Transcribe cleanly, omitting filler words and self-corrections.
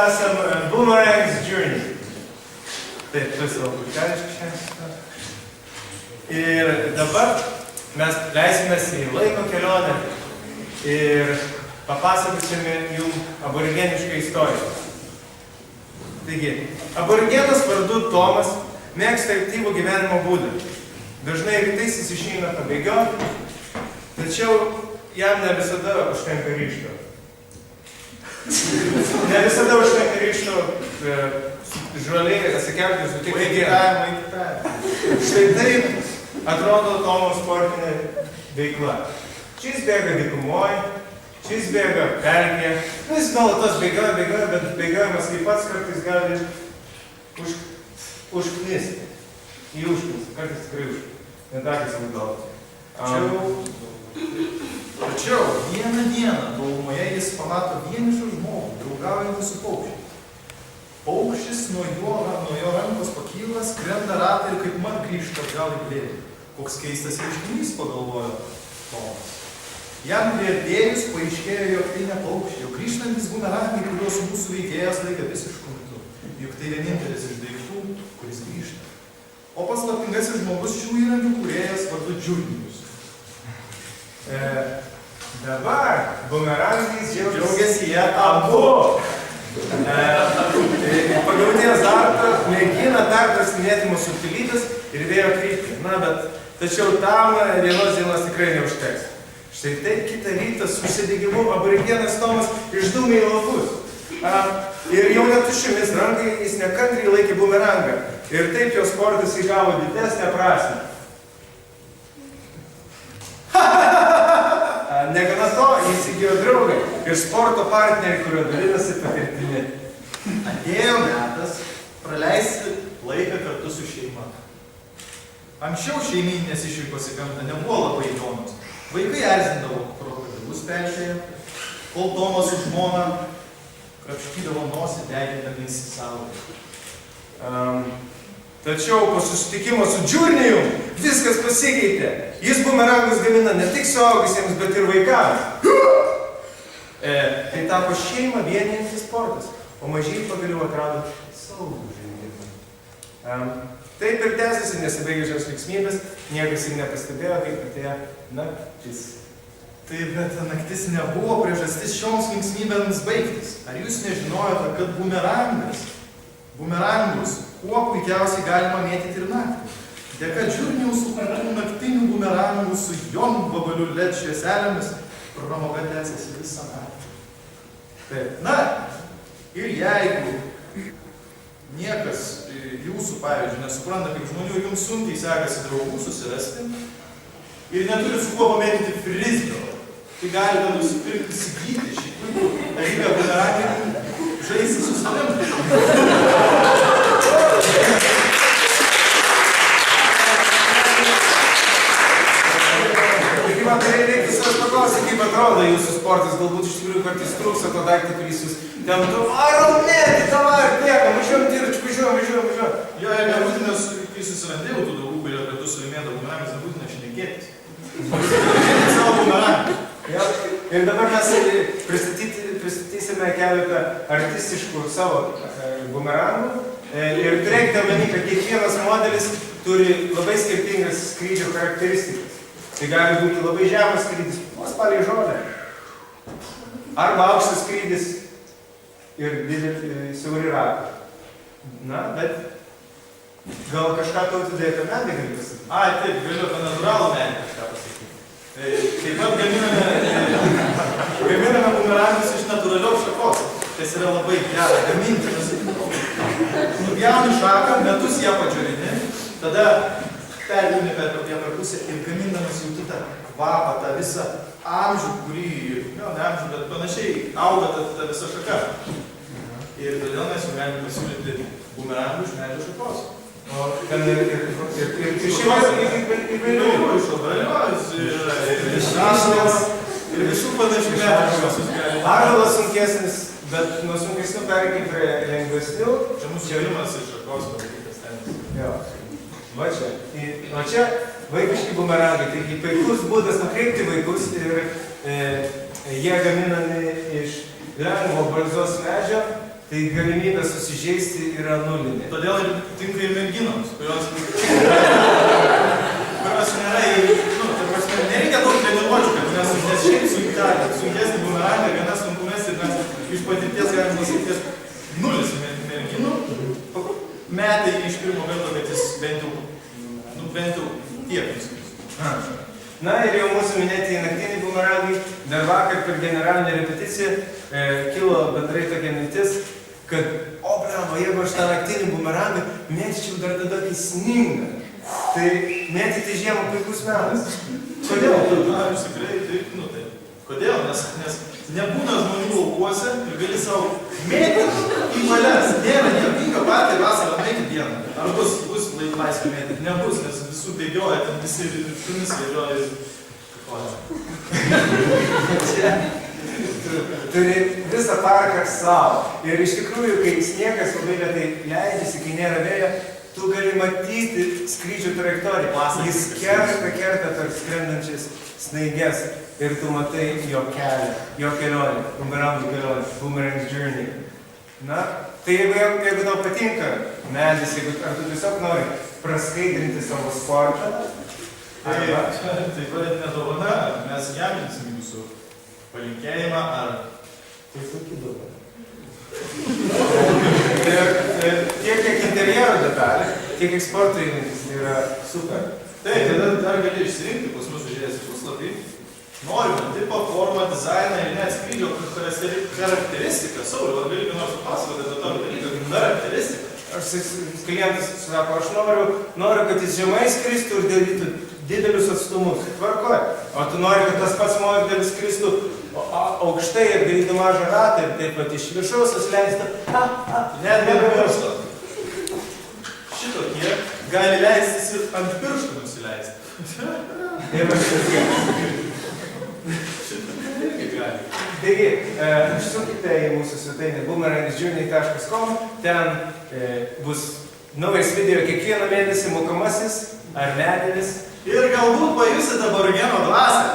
esam Boomerang's Journey. Taip, tu savo puikališkai šiandien. Ir dabar mes leisimės į laiko kelionę ir papasakosime jums aborigenišką istoriją. Taigi, aborigenas vardu Tomas mėgsta aktyvų gyvenimo būdą. Dažnai rytais jis išeina pabėgioti, tačiau jam ne visada užtenka ryžto. Ne visada užtenka ryžto žuoliai atsikelti ir sutikti dieną. Štai taip atrodo Tomo sportinė veikla. Šis bėga dykumoje, šis bėga pelkėje. Jis nuolatos bėgioja, bet bėgiojimas kaip pats kartais gali užknisti. Į užknis, kartais tikrai užknis. Netakis vadovas. Tačiau vieną dieną tolumoje jis pamato vienišą žmogų, draugaujantį su paukščiu. Paukštis nuo jo rankos pakyla, skrenda ratą ir kaip mat grįžta atgal į glėbį. Koks keistas reiškinys, pagalvojo Tomas. Jam priartėjus paaiškėjo, jog tai ne paukščiai, jog grįžtantis bumerangai, kuriuos mūsų veikėjas laika visišku metu. Juk tai vienintelis iš daiktų, kuris grįžta. O paslaptingasis žmogus šių įrankių kūrėjas vardu Džiurnijus. Dabar bumerangais džiaugiasi jie abu. Pagauti azartą mėgina perprasinėti mūsų subtilybės ir vėjo kryptį. Tačiau tam vienos dienos tikrai neužteks. Štai taip kitą rytą su užsidegimu aborigenas Tomas išdūmė į lapus. Ir jau netušiomis rankai jis nekantriai laikė bumerangą. Ir taip jo sportas įgavo didesnę prasmę. Negana to, jis įgijo draugą ir sporto partnerį, kurio dalinasi patirtimi. Atėjo metas praleisti laiką kartu su šeima. Anksčiau šeimyninės išvykos į gamtą nebuvo labai įdomios. Vaikai erzindavo krokodilus pelkėje, kol Tomas su žmona krapštydavo nosį degindamiesi saulėje. Tačiau po susitikimo su Džiurnijum viskas pasikeitė. Jis bumerangus gamina ne tik suaugusiems, bet ir vaikams. Tai tapo šeimą vienijantis sportas, o mažiai pagaliau atrado saugų žaidimą. Taip ir tęsiasi nesibaigiančios linksmybės, niekas ir nepastebėjo, kaip atėjo naktis. Taip, bet naktis nebuvo priežastis šioms linksmybėms baigtis. Ar jūs nežinojote, kad bumerangus kuo puikiausiai galima mėtyti ir naktį? Dėka Džiurnijaus sukurtų naktinių bumerangų su jonvabalių LED švieselėmis pramoga tęsiasi visą naktį. Taip, ir jeigu niekas jūsų, pavyzdžiui, nesupranta kaip žmonių, jums sunkiai sekasi draugų susirasti ir neturi su kuo pamėtyti frisbio, tai galite nusipirkti įsigyti šį puikų dalyką bumerangą žaisti su savim. Tai reiktų savęs paklausyti, kaip atrodo jūsų sportas, galbūt iš tikrųjų kartais trūksta to daiktą, kuris jūs ten varom mėti, tavai, nieko, važiuojam dviračiu, važiuojam. Jo, ir nebūtina, kai susirandėjau tų draugų, kurie kartu su laimėdavo bumerangas, nebūtina šnekėtis. Šnekėti savo bumerangą. Ir dabar mes pristatysime keletą artistiškų savo bumerangų. Ir turėkite omeny, kad kiekvienas modelis turi labai skirtingas skrydžio charakteristikas. Tai gali būti labai žemas skrydis, vos palei žolę. Arba aukštas skrydis ir siauri ratai. Bet gal kažką tau atidai apie medį gali pasakyti? Taip, galiu apie natūralų medį kažką pasakyti. Taip pat gaminame bumerangus iš natūralios šakos. Tas yra labai gera gaminti. Nupjauni šaką, metus ją padžiorini, tada perjūni per pusę ir gamindamas jau tą kvapą, tą visą amžių, kurį, ne amžių, bet panašiai auga ta visa šaka. Ir todėl mes jau galime pasiūlyti bumerangų iš medžio šakos. Ir šiandien iš obalios, iš rašalas ir visų panašių medžių. Ąžuolas sunkesnis, bet nuo sunkesnių pereikim prie lengvesnių. Čia mūsų gerimas iš šakos padarytas tenis. Va čia vaikiški bumerangai, taigi puikus būdas nukreipti vaikus ir jie gaminami iš lengvo barzos medžio tai galimybė susižeisti yra nulinė. Todėl ir tinka ir merginoms, kurios nėra, ta prasme, nereikia daug treniruočių, kad nes šiaip sunkesnį bumerangą, gana sunku mesti ir mes iš patirties galim pasakyti, kad 0 merginų metai iš pirmo karto, kad jis bent jau tiek nuskris. Na ir jau mūsų minėti naktiniai bumerangai, dar vakar per generalinę repeticiją kilo bendrai tokia mintis, kad, jeigu aš tą naktinį bumerangą mėtyčiau dar tada, kai sninga, tai mėtyti žiemą puikus metas. Kodėl? Aš tikrai, kodėl? Nes nebūna žmonių laukuose ir gali savo mėtyti į valias. Nėra nieko patį vasarą mėtyti dieną. Ar bus laisvė mėtyti? Nebus, nes visų bėgioja, ten visi šunis bėgioja ir Turi visą parką savo. Ir iš tikrųjų, kai sniegas labai lėtai leidžiasi, kai nėra vėjo, tu gali matyti skrydžio trajektoriją. Jis kerta tarp skrendančias snaiges ir tu matai jo kelią, jo kelionę, bumerangų kelionę, boomerang's journey. Na, tai jeigu tau patinka medis, ar tu tiesiog nori praskaidrinti savo sportą, tai vadinė dovana, mes jaminsim jūsų palinkėjimą ar... Tai sakydavo. Tiek kiek interjero detalė, tiek eksporto įrankis, tai yra super. Taip, tada dar gali išsirinkti, pas mus žiūrėsi puslapį. Norime tipą, formą, dizainą ir net skrydžio charakteristiką. Sauliau, ar gali ką nors papasakoti apie tokį dalyką, charakteristiką? Klientas sako, aš noriu, kad jis žemai skristų ir darytų didelius atstumus. Tvarkoj. O tu nori, kad tas pats modelis skristų aukštai ir darytų mažą ratą ir taip pat iš viršaus susileistų. Net nepamiršta. Šitokie gali leistis ir ant pirštų nusileisti. Ir aš Šitokie gali. Taigi, užsukite į mūsų svetainę boomerangjourney.com, ten bus naujas video kiekvieną mėnesį mokamasis ar nedidelis. Ir galbūt pajusite aborigeno dvasią.